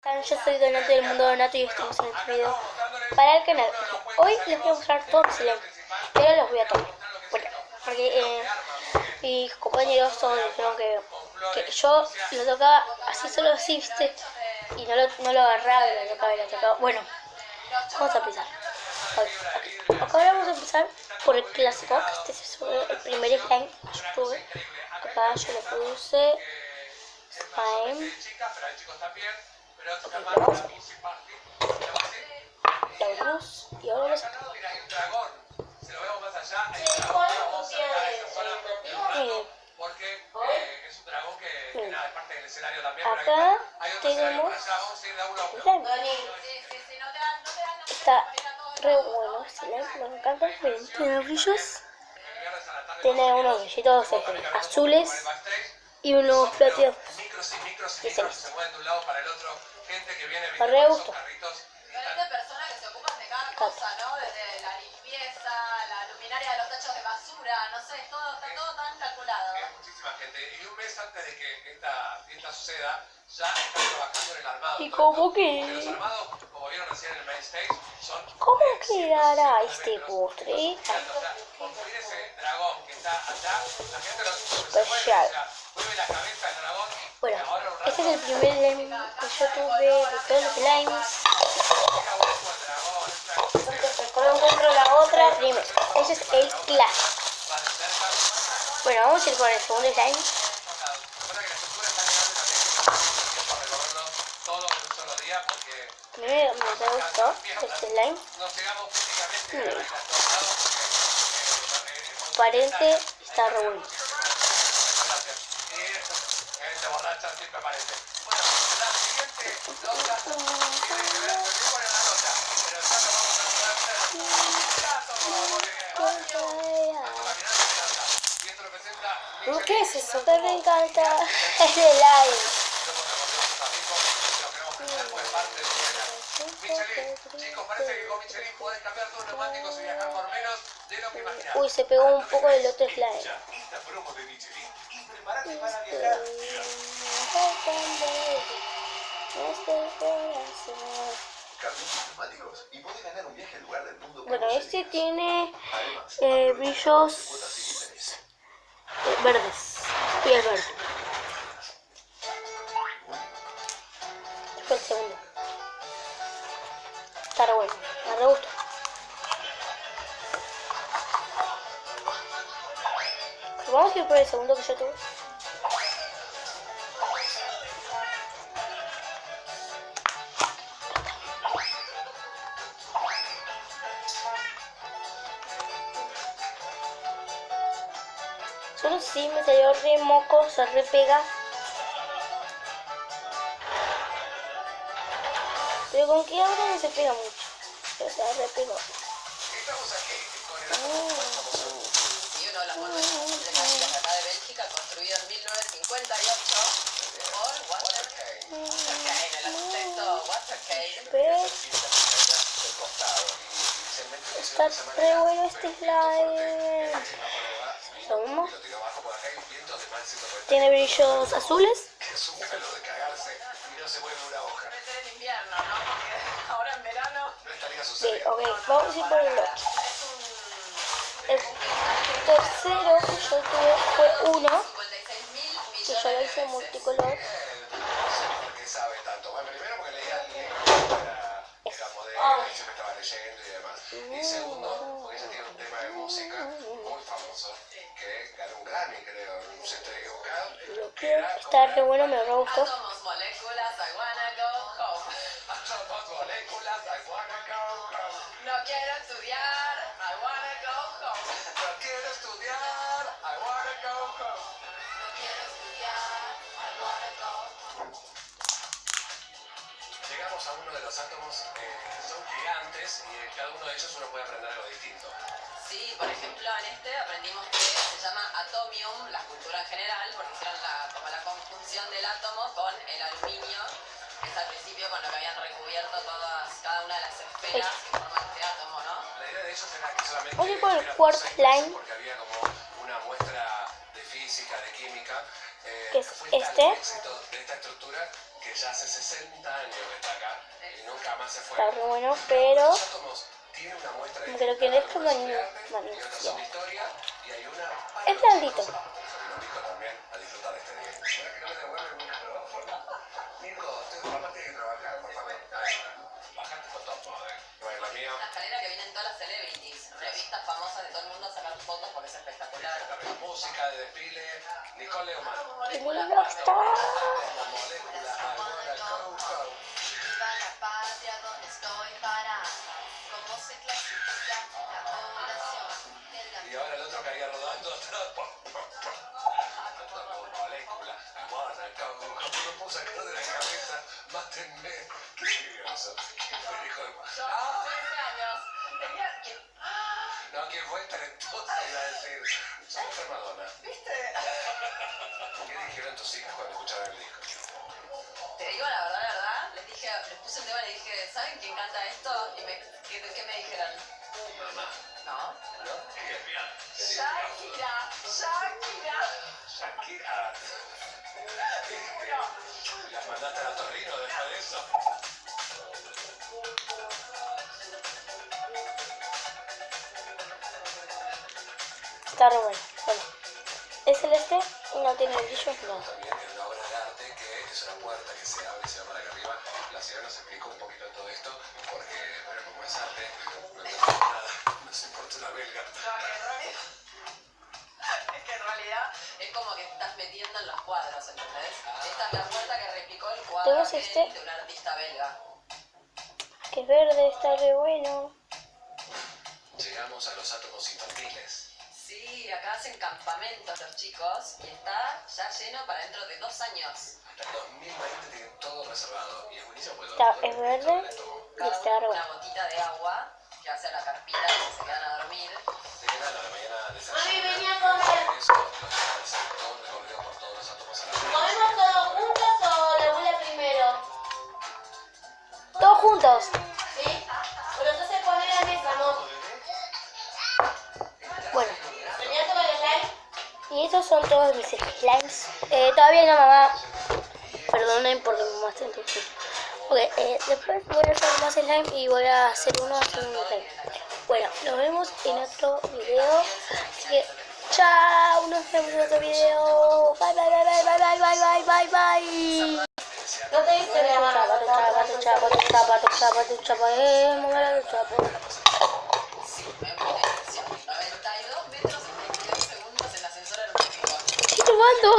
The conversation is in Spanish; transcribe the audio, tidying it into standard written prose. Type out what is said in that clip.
Yo soy Donato del Mundo Donato y estamos en este video para el canal. Hoy les voy a mostrar todo mi slime, pero los voy a tomar. Porque mis compañeros todos dijeron que yo lo tocaba así, solo así, ¿viste? Y no lo agarraba y lo tocaba y lo tocaba. Bueno, vamos a empezar. Acá vamos a empezar por el clásico, que este es el primer slime que yo tuve. Acá yo le puse slime. Okay, lo vamos a ver. Lo abrimos y ahora lo sacamos. Acá tenemos slime. Está re bueno el slime, me encanta. Miren, tiene brillos. Tiene unos brillitos azules y unos plateados. ¿Qué es esto? Me re gusta. Diferentes personas que se ocupan de cada cosa, ¿no? Desde la limpieza, la luminaria de los tachos de basura, no sé, está todo tan calculado. Es muchísima gente. Y un mes antes de que esta fiesta suceda, ya están trabajando en el armado. ¿Y cómo que? Los armados, como vieron recién en el main stage, son... ¿Cómo quedará este postre? Construir ese dragón que está allá, la gente lo Especial. mueve la cabeza del dragón. Bueno, este es el primer slime que yo tuve de todos los slimes. Cuando encuentro la otra, primero. Ese es el clásico. Bueno, vamos a ir con el segundo slime. Me gustó este slime. Aparente está re bueno. ¿Qué es eso? Que me encanta el slime. Uy, se pegó un poco del otro slime. Bueno, este tiene brillos verdes y es verde. Este fue el segundo. Está re bueno, me re gusta. Vamos a ir por el segundo que yo tuve. Solo sí me salió re moco, se re pega. Pero con que ahora no se pega mucho. Pero se re pega. Y uno de los monumentos emblemáticos de acá de Bélgica, construido en 1958 por Walter Kane. El arquitecto Walter Kane. Está re bueno este slime. Segundo. Tiene brillos azules. En invierno, ¿no? Porque ahora en verano... Sí, ok, vamos a ir por el otro. El tercero que yo tuve fue uno, que yo lo hice multicolor. Y segundo, porque ella tiene un tema de música muy famoso, que ganó un Grammy, creo, no sé si estoy equivocado. Está re bueno, me re gustó. Átomos, moléculas, I wanna go home. Átomos, moléculas, I wanna go home. No quiero estudiar, I wanna go home. No quiero estudiar, I wanna go home. No quiero estudiar, I wanna go home. Llegamos a uno de los átomos que son gigantes y en cada uno de ellos uno puede aprender algo distinto. Sí, por ejemplo, en este aprendimos que se llama atomium, la escultura en general, porque hicieron como la conjunción del átomo con el aluminio, que es al principio con lo que habían recubierto cada una de las esferas que forman este átomo, ¿no? La idea de ellos era que solamente... Vamos a ir por el cuarto slime. Porque había como una muestra de física, de química, que es fue tal este. el éxito de esta estructura que ya hace 60 años que está acá y nunca más se fue. Está re bueno, pero Los átomos tienen una muestra de creo que no es como y otras son magnesia. historia y hay una Es blandito. Los invito también a disfrutar de este día. Espera que no me devuelve el micrófono. Nico, papá tiene que trabajar, por favor. Bajate con top model. Bueno, la mía. Una escalera que vienen todas las celebrities, revistas famosas de todo el mundo a sacar fotos porque es espectacular. La música de desfile, Nicole Leumann. ¡Qué lindo está! Como molécula, ahora, go, go. Viva la patria donde estoy parada. ¿Cómo se clasifica la población de la... Y ahora el otro caía rodando atrás. Como molécula, ahora, go, go. No puedo sacar de la cabeza, mátenme. Qué curioso. Qué hijo de... ¡Ah! 13 años. Tenía que... No, que fue talentosa, iba a decir. Somos Madonna. ¿Viste? ¿Qué dijeron tus hijas cuando escucharon el disco? Te digo la verdad, les puse un tema y les dije, ¿saben quién canta esto? Y ¿qué me dijeron? Mamá. No. ¿No? ¿Qué piano? Shakira. Shakira. ¿Las mandaste a Torrino después de eso? Está re bueno. Bueno, ¿es celeste? No tiene brillo, no. También en una obra de arte que es una puerta que se abre y se va para acá arriba. La ciudad nos explicó un poquito todo esto, pero como es arte, no entendemos nada. Nos importa una belga. Es que en realidad es como que estás metiendo en los cuadros, ¿entendés? Esta es la puerta que replicó el cuadro Tenemos este. de un artista belga. Que es verde, está re bueno. Llegamos a los átomos infantiles. Sí, acá hacen campamentos los chicos y está ya lleno para dentro de 2 años. Hasta el 2020 tienen todo reservado. Y es buenísimo porque Es verde y Cada está re uno una bueno. gotita de agua que hace a la carpita y se quedan a dormir. Se quedan a la mañana de Mami, vení a comer. eso los lleva al sector recorrido por todos los átomos a la vez. ¿Comemos todos juntos o la abuela primero? Todos juntos. ¿Sí? Bueno, entonces poné la mesa, ¿no? Bueno, ¿Terminaste con el slime? y esos son todos mis slimes. Todavía no, mamá. Perdonen porque mamá está en tu sí. Ok, después voy a hacer más slime y voy a hacer uno slime. Bueno, nos vemos en otro video. Así que, chao, nos vemos en otro video. Bye, bye, bye, bye, bye, bye, bye, bye, bye. No te hice la mano. Chapo, Sí, me potencia. 92 metros en 22 segundos en el ascensor aeronáutico. ¿Qué tomando?